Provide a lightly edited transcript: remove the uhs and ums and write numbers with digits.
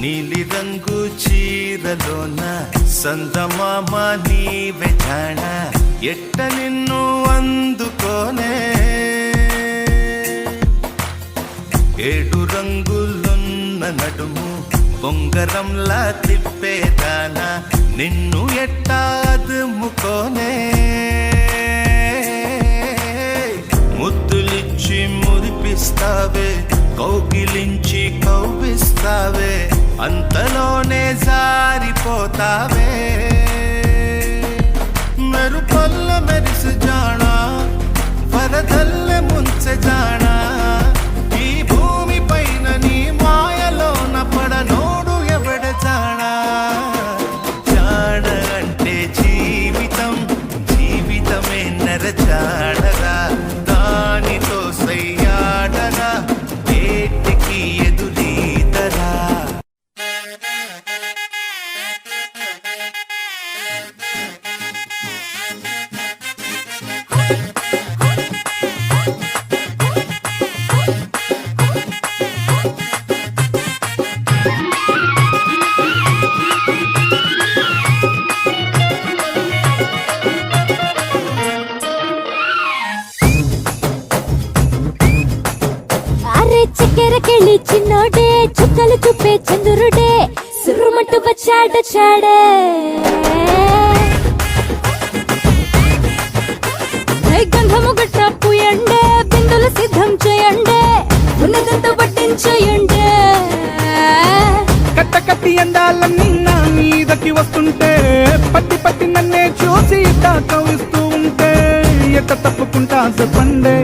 నీలి రంగు చీరలోన సందమామ నీవే జాణ ఎట్ట నిన్ను అందుకోనే ఏడు రంగులున్న నడుము బొంగరంలా తిప్పేదానా నిన్ను ఎట్టా అదుముకోనే ముద్దులిచ్చి మురిపిస్తావే కౌగిలించి కౌగిస్తావే అంతలోనే జారిపోతావే మెరుపల్ల మెరిసి జానా వరదల్లె ముంచె జానా ఈ భూమి పైన నీ మాయలోన పడనోడు ఎవడ జానా జాడ అంటే జీవితం జీవితమే నరజాడరా దానితో సయ్యాడరా ఏటికి ఎదురీదరా చక్కెరకెళ్ళి చిన్నోడే చుక్కలు చూపే చంద్రుడే సురుమట్టు వచ్చాడే గంధము గట్ట పూయండే బిందులు సిద్ధం చేయండే ఉన్నదంతా పట్టించేయండే కట్ట కట్టి అందాలన్నీ నా మీదకి వస్తుంటే పట్టి పట్టి నన్నే చూసి కవిస్తూ ఉంటే ఎట్ట తప్పుకుంటా చెప్పండే